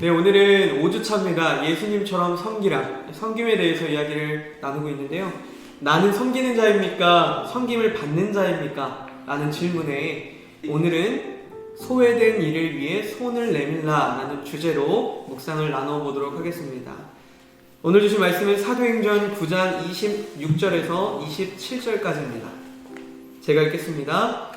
네, 오늘은 5주차입니다. 예수님처럼 섬김에 대해서 이야기를 나누고 있는데요. 나는 섬기는 자입니까? 섬김을 받는 자입니까? 라는 질문에 오늘은 소외된 이를 위해 손을 내밀라 라는 주제로 묵상을 나눠보도록 하겠습니다. 오늘 주신 말씀은 사도행전 9장 26절에서 27절까지입니다. 제가 읽겠습니다.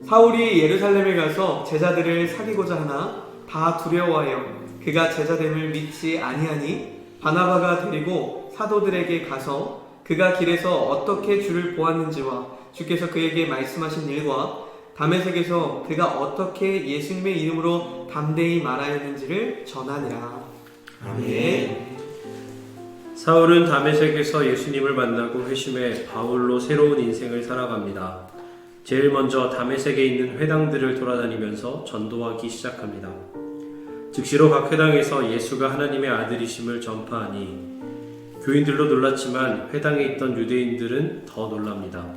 사울이 예루살렘에 가서 제자들을 사귀고자 하나 다 두려워하여 그가 제자됨을 믿지 아니하니 바나바가 데리고 사도들에게 가서 그가 길에서 어떻게 주를 보았는지와 주께서 그에게 말씀하신 일과 다메섹에서 그가 어떻게 예수님의 이름으로 담대히 말하였는지를 전하니라. 아멘. 사울은 다메섹에서 예수님을 만나고 회심해 바울로 새로운 인생을 살아갑니다. 제일 먼저 다메섹에 있는 회당들을 돌아다니면서 전도하기 시작합니다. 즉시로 각 회당에서 예수가 하나님의 아들이심을 전파하니 교인들도 놀랐지만 회당에 있던 유대인들은 더 놀랍니다.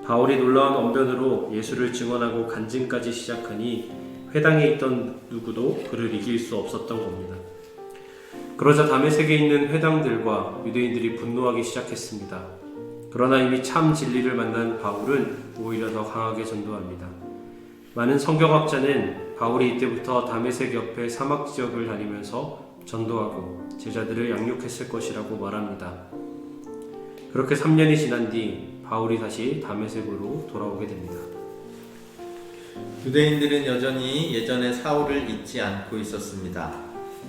바울이 놀라운 언변으로 예수를 증언하고 간증까지 시작하니 회당에 있던 누구도 그를 이길 수 없었던 겁니다. 그러자 다메섹에 있는 회당들과 유대인들이 분노하기 시작했습니다. 그러나 이미 참 진리를 만난 바울은 오히려 더 강하게 전도합니다. 많은 성경학자는 바울이 이때부터 다메섹 옆의 사막 지역을 다니면서 전도하고 제자들을 양육했을 것이라고 말합니다. 그렇게 3년이 지난 뒤 바울이 다시 다메섹으로 돌아오게 됩니다. 유대인들은 여전히 예전의 사울을 잊지 않고 있었습니다.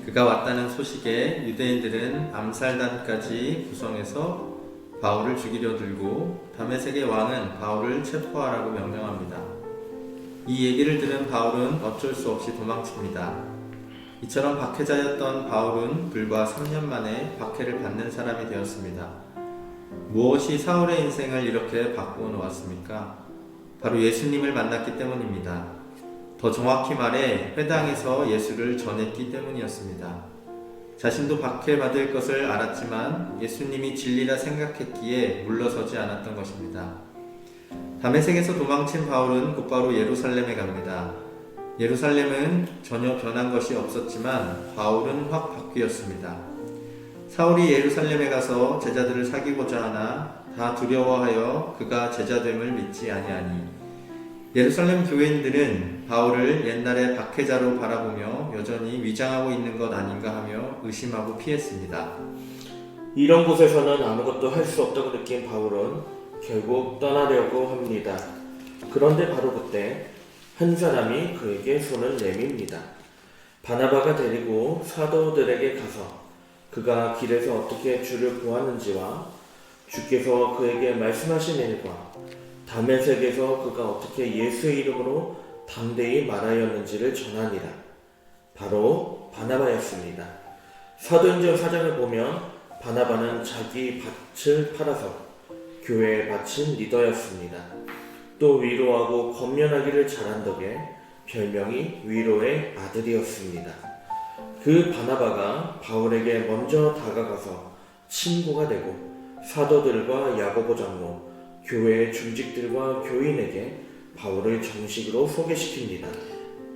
그가 왔다는 소식에 유대인들은 암살단까지 구성해서 바울을 죽이려 들고 다메섹의 왕은 바울을 체포하라고 명령합니다. 이 얘기를 들은 바울은 어쩔 수 없이 도망칩니다. 이처럼 박해자였던 바울은 불과 3년 만에 박해를 받는 사람이 되었습니다. 무엇이 사울의 인생을 이렇게 바꾸어 놓았습니까? 바로 예수님을 만났기 때문입니다. 더 정확히 말해 회당에서 예수를 전했기 때문이었습니다. 자신도 박해받을 것을 알았지만 예수님이 진리라 생각했기에 물러서지 않았던 것입니다. 다메섹에서 도망친 바울은 곧바로 예루살렘에 갑니다. 예루살렘은 전혀 변한 것이 없었지만 바울은 확 바뀌었습니다. 사울이 예루살렘에 가서 제자들을 사귀고자 하나 다 두려워하여 그가 제자됨을 믿지 아니하니 예루살렘 교인들은 바울을 옛날의 박해자로 바라보며 여전히 위장하고 있는 것 아닌가 하며 의심하고 피했습니다. 이런 곳에서는 아무것도 할 수 없다고 느낀 바울은 결국 떠나려고 합니다. 그런데 바로 그때 한 사람이 그에게 손을 내밉니다. 바나바가 데리고 사도들에게 가서 그가 길에서 어떻게 주를 보았는지와 주께서 그에게 말씀하신 일과 다메섹에서 그가 어떻게 예수의 이름으로 담대히 말하였는지를 전하니라. 바로 바나바였습니다. 사도행전 4장을 보면 바나바는 자기 밭을 팔아서 교회에 바친 리더였습니다. 또 위로하고 권면하기를 잘한 덕에 별명이 위로의 아들이었습니다. 그 바나바가 바울에게 먼저 다가가서 친구가 되고 사도들과 야고보 장로, 교회의 중직들과 교인에게 바울을 정식으로 소개시킵니다.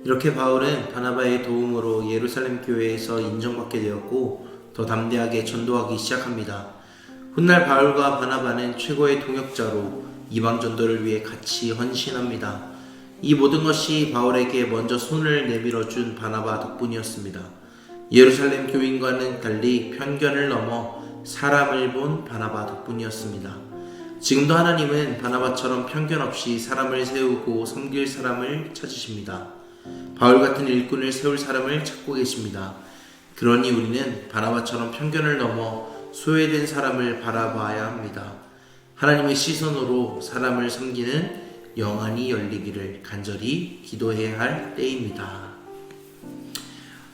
이렇게 바울은 바나바의 도움으로 예루살렘 교회에서 인정받게 되었고 더 담대하게 전도하기 시작합니다. 훗날 바울과 바나바는 최고의 동역자로 이방 전도를 위해 같이 헌신합니다. 이 모든 것이 바울에게 먼저 손을 내밀어 준 바나바 덕분이었습니다. 예루살렘 교인과는 달리 편견을 넘어 사람을 본 바나바 덕분이었습니다. 지금도 하나님은 바나바처럼 편견 없이 사람을 세우고 섬길 사람을 찾으십니다. 바울 같은 일꾼을 세울 사람을 찾고 계십니다. 그러니 우리는 바나바처럼 편견을 넘어 소외된 사람을 바라봐야 합니다. 하나님의 시선으로 사람을 섬기는 영안이 열리기를 간절히 기도해야 할 때입니다.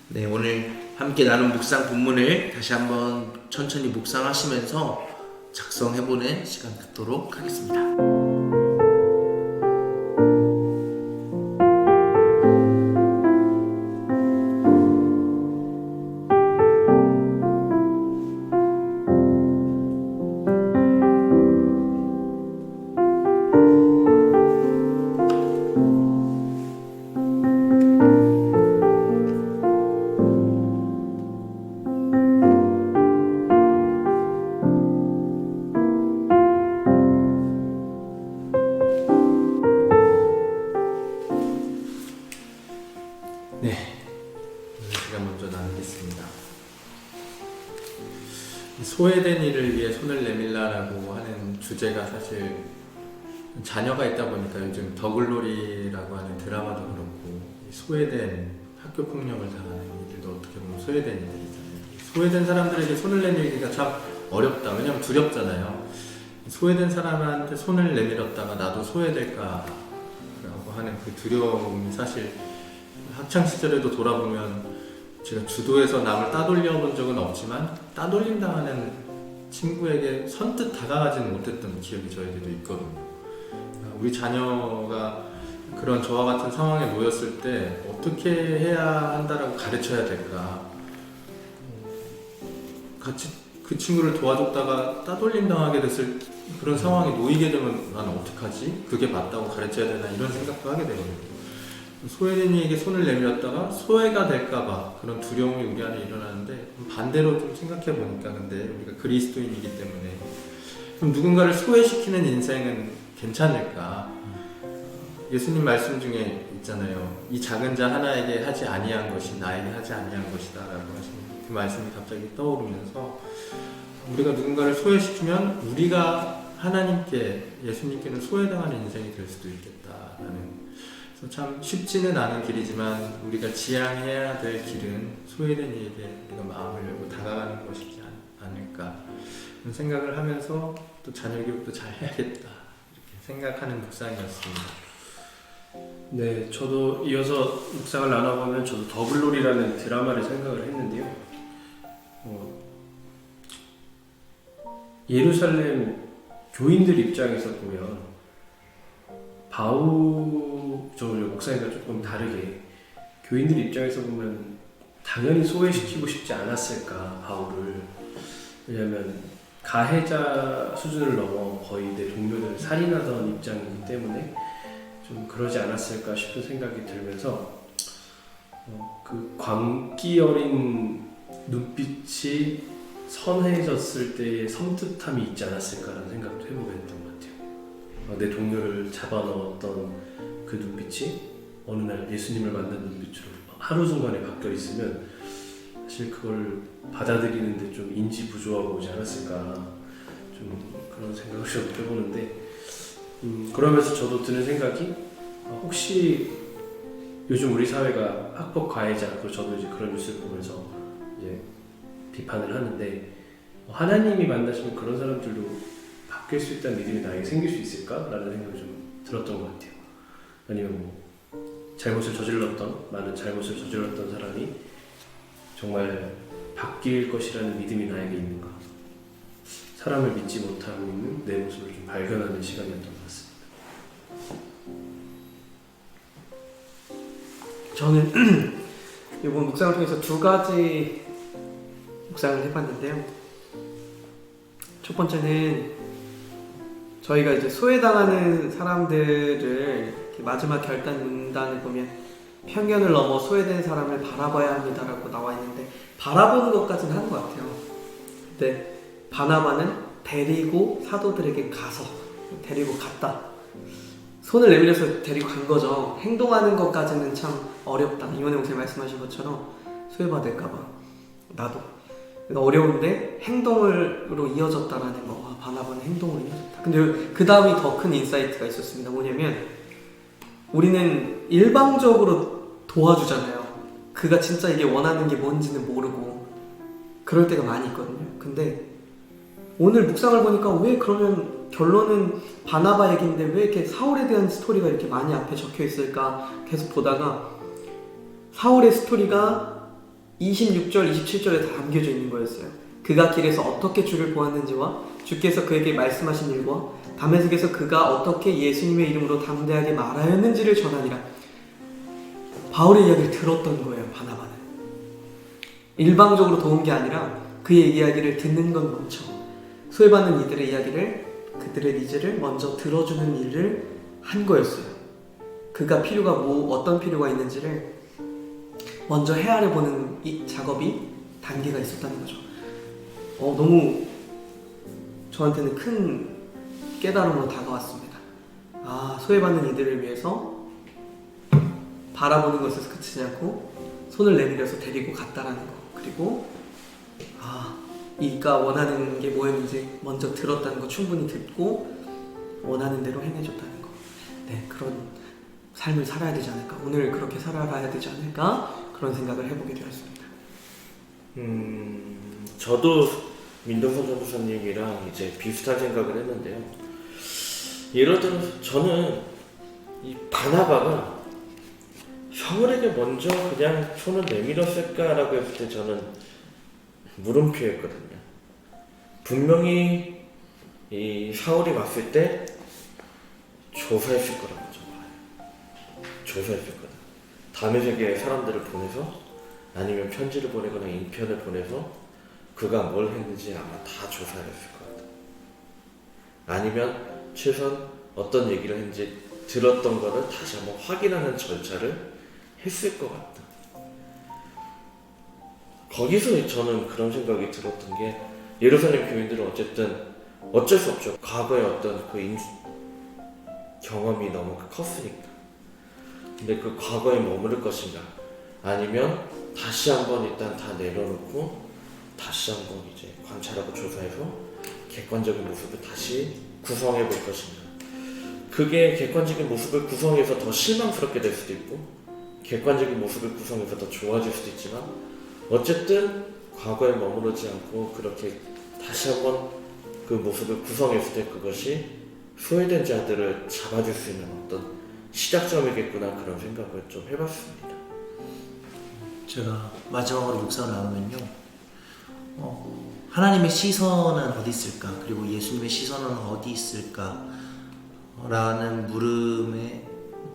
네, 오늘 함께 나눈 묵상 본문을 다시 한번 천천히 묵상하시면서 작성해보는 시간 갖도록 하겠습니다. 있습니다. 소외된 이를 위해 손을 내밀라라고 하는 주제가 사실 자녀가 있다 보니까 요즘 더글로리라고 하는 드라마도 그렇고 소외된 학교 폭력을 당하는 이들도 어떻게 보면 소외된 이들이잖아요. 소외된 사람들에게 손을 내밀기가 참 어렵다. 왜냐하면 두렵잖아요. 소외된 사람한테 손을 내밀었다가 나도 소외될까 라고 하는 그 두려움이 사실 학창시절에도 돌아보면 제가 주도해서 남을 따돌려 본 적은 없지만 따돌림 당하는 친구에게 선뜻 다가가지는 못했던 기억이 저에게도 있거든요. 우리 자녀가 그런 저와 같은 상황에 놓였을 때 어떻게 해야 한다라고 가르쳐야 될까, 같이 그 친구를 도와줬다가 따돌림 당하게 됐을 그런 상황에 놓이게 되면 나는 어떡하지? 그게 맞다고 가르쳐야 되나 이런 생각도 하게 되거든요. 소외된 이에게 손을 내밀었다가 소외가 될까봐 그런 두려움이 우리 안에 일어나는데, 반대로 좀 생각해 보니까 근데 우리가 그리스도인이기 때문에 그럼 누군가를 소외시키는 인생은 괜찮을까? 예수님 말씀 중에 있잖아요. 이 작은 자 하나에게 하지 아니한 것이 나에게 하지 아니한 것이다 라고 하시는 그 말씀이 갑자기 떠오르면서, 우리가 누군가를 소외시키면 우리가 하나님께, 예수님께는 소외당하는 인생이 될 수도 있겠다라는, 그래서 참 쉽지는 않은 길이지만 우리가 지향해야 될 길은 소외된 이에게 우리가 마음을 열고 다가가는 것이지 않을까 그런 생각을 하면서 또 자녀 교육도 잘 해야겠다 이렇게 생각하는 묵상이었습니다. 네, 저도 이어서 묵상을 나눠보면 저도 더글로리라는 드라마를 생각을 했는데요. 예루살렘 교인들 입장에서 보면 저 목사님과 조금 다르게 교인들 입장에서 보면 당연히 소외시키고 싶지 않았을까 바울을. 왜냐하면 가해자 수준을 넘어 거의 내 동료들을 살인하던 입장이기 때문에 좀 그러지 않았을까 싶은 생각이 들면서 그 광기 어린 눈빛이 선해졌을 때의 섬뜩함이 있지 않았을까라는 생각도 해보게 됐던 것 같아요. 내 동료를 잡아넣었던 그 눈빛이 어느 날 예수님을 만난 눈빛으로 하루 순간에 바뀌어 있으면 사실 그걸 받아들이는데 좀 인지 부조화가 오지 않았을까, 좀 그런 생각을 좀 해보는데, 그러면서 저도 드는 생각이, 혹시 요즘 우리 사회가 학폭 가해자, 그리고 저도 이제 그런 뉴스를 보면서 이제 비판을 하는데, 하나님이 만나시면 그런 사람들도 바뀔 수 있다는 믿음이 나에게 생길 수 있을까라는 생각이 좀 들었던 것 같아요. 아니면 많은 잘못을 저질렀던 사람이 정말 바뀔 것이라는 믿음이 나에게 있는가? 사람을 믿지 못하고 있는 내 모습을 좀 발견하는 시간이었던 것 같습니다. 저는 이번 묵상을 통해서 두 가지 묵상을 해봤는데요. 첫 번째는 저희가 이제 소외당하는 사람들을 마지막 결단 문단을 보면 편견을 넘어 소외된 사람을 바라봐야 합니다라고 나와 있는데, 바라보는 것까지는 하는 것 같아요. 근데 바나바는 데리고 사도들에게 가서 데리고 갔다. 손을 내밀어서 데리고 간 거죠. 행동하는 것까지는 참 어렵다. 이원혜 목사님 말씀하신 것처럼 소외받을까봐 나도 어려운데 행동으로 이어졌다라는 거. 바나바는 행동으로 이어졌다. 근데 그 다음이 더 큰 인사이트가 있었습니다. 뭐냐면 우리는 일방적으로 도와주잖아요. 그가 진짜 이게 원하는 게 뭔지는 모르고 그럴 때가 많이 있거든요. 근데 오늘 묵상을 보니까 왜 그러면 결론은 바나바 얘기인데 왜 이렇게 사울에 대한 스토리가 이렇게 많이 앞에 적혀 있을까 계속 보다가 사울의 스토리가 26절, 27절에 다 담겨져 있는 거였어요. 그가 길에서 어떻게 주를 보았는지와 주께서 그에게 말씀하신 일과 다메섹에서 그가 어떻게 예수님의 이름으로 담대하게 말하였는지를 전하니라. 바울의 이야기를 들었던 거예요. 바나바는 일방적으로 도운 게 아니라 그의 이야기를 듣는 건 먼저, 소외받는 이들의 이야기를, 그들의 니즈를 먼저 들어주는 일을 한 거였어요. 그가 필요가 어떤 필요가 있는지를 먼저 헤아려 보는 이 작업이 단계가 있었다는 거죠. 너무 저한테는 큰 깨달음으로 다가왔습니다. 소외받는 이들을 위해서 바라보는 것에서 그치지 않고 손을 내밀어서 데리고 갔다라는 거. 그리고 이가 원하는 게 뭐였는지 먼저 들었다는 거 충분히 듣고 원하는 대로 행해줬다는 거. 네, 그런 삶을 살아야 되지 않을까. 오늘 그렇게 살아가야 되지 않을까. 그런 생각을 해보게 되었습니다. 저도 민동선 전도사님이랑 이제 비슷한 생각을 했는데요. 예를 들어서 저는 이 바나바가 사울에게 먼저 그냥 손을 내밀었을까라고 했을 때 저는 물음표였거든요. 분명히 이 사울이 왔을 때 조사했을 거라고 저는 조사했을 거다. 다메섹에 사람들을 보내서 아니면 편지를 보내거나 인편을 보내서 그가 뭘 했는지 아마 다 조사를 했을 것 같아요. 아니면 최소한 어떤 얘기를 했는지 들었던 거를 다시 한번 확인하는 절차를 했을 것 같다. 거기서 저는 그런 생각이 들었던 게 예루살렘 교인들은 어쨌든 어쩔 수 없죠. 과거의 어떤 그 경험이 너무 컸으니까. 근데 그 과거에 머무를 것인가? 아니면 다시 한번 일단 다 내려놓고 다시 한번 이제 관찰하고 조사해서 객관적인 모습을 다시 구성해 볼 것인가? 그게 객관적인 모습을 구성해서 더 실망스럽게 될 수도 있고 객관적인 모습을 구성해서 더 좋아질 수도 있지만 어쨌든 과거에 머무르지 않고 그렇게 다시 한번 그 모습을 구성했을 때 그것이 소외된 자들을 잡아줄 수 있는 어떤 시작점이겠구나 그런 생각을 좀 해봤습니다. 제가 마지막으로 묵상을 나누면요. 하나님의 시선은 어디 있을까? 그리고 예수님의 시선은 어디 있을까? 라는 물음에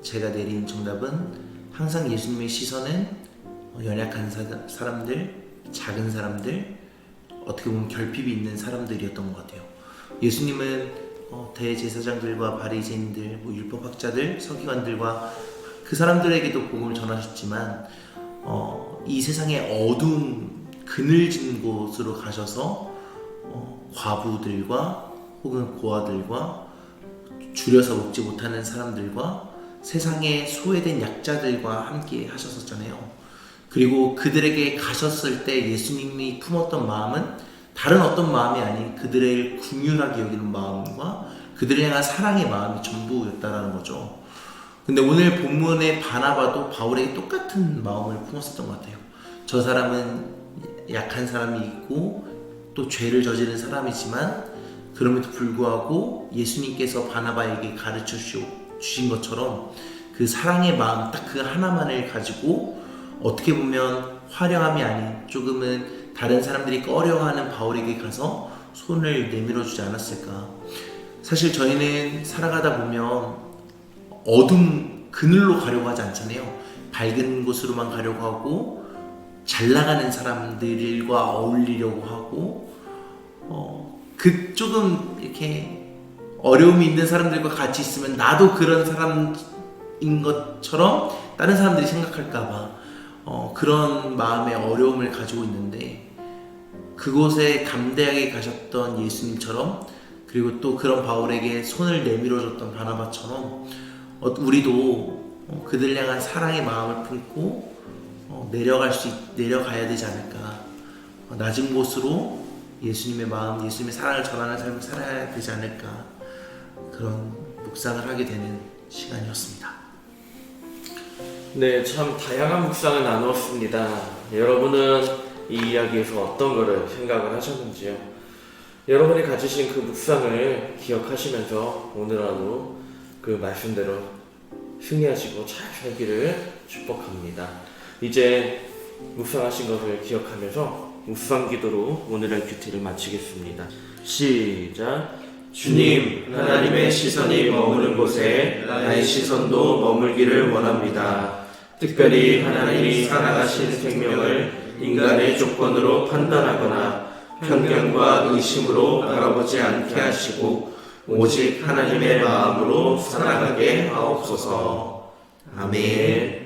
제가 내린 정답은 항상 예수님의 시선은 연약한 사람들, 작은 사람들, 어떻게 보면 결핍이 있는 사람들이었던 것 같아요. 예수님은 대제사장들과 바리새인들, 율법학자들, 서기관들과 그 사람들에게도 복음을 전하셨지만 이 세상의 어두운 그늘진 곳으로 가셔서 과부들과 혹은 고아들과 줄여서 먹지 못하는 사람들과 세상에 소외된 약자들과 함께 하셨었잖아요. 그리고 그들에게 가셨을 때 예수님이 품었던 마음은 다른 어떤 마음이 아닌 그들을 긍휼하게 여기는 마음과 그들을 향한 사랑의 마음이 전부였다라는 거죠. 근데 오늘 본문의 바나바도 바울에게 똑같은 마음을 품었었던 것 같아요. 저 사람은 약한 사람이 있고 또 죄를 저지른 사람이지만 그럼에도 불구하고 예수님께서 바나바에게 가르쳐 주신 것처럼 그 사랑의 마음 딱 그 하나만을 가지고 어떻게 보면 화려함이 아닌 조금은 다른 사람들이 꺼려하는 바울에게 가서 손을 내밀어 주지 않았을까. 사실 저희는 살아가다 보면 어둠 그늘로 가려고 하지 않잖아요. 밝은 곳으로만 가려고 하고 잘 나가는 사람들과 어울리려고 하고 그 조금 이렇게 어려움이 있는 사람들과 같이 있으면 나도 그런 사람인 것처럼 다른 사람들이 생각할까봐 그런 마음의 어려움을 가지고 있는데 그곳에 담대하게 가셨던 예수님처럼 그리고 또 그런 바울에게 손을 내밀어줬던 바나바처럼 우리도 그들 향한 사랑의 마음을 품고 내려가야 되지 않을까. 낮은 곳으로 예수님의 마음, 예수님의 사랑을 전하는 삶을 살아야 되지 않을까. 그런 묵상을 하게 되는 시간이었습니다. 네, 참 다양한 묵상을 나누었습니다. 여러분은 이 이야기에서 어떤 거를 생각을 하셨는지요? 여러분이 가지신 그 묵상을 기억하시면서 오늘 하루 그 말씀대로 승리하시고 잘 살기를 축복합니다. 이제 묵상하신 것을 기억하면서 묵상 기도로 오늘의 큐티를 마치겠습니다. 시작. 주님, 하나님의 시선이 머무는 곳에 나의 시선도 머물기를 원합니다. 특별히 하나님이 살아가신 생명을 인간의 조건으로 판단하거나 편견과 의심으로 바라보지 않게 하시고 오직 하나님의 마음으로 살아가게 하옵소서. 아멘.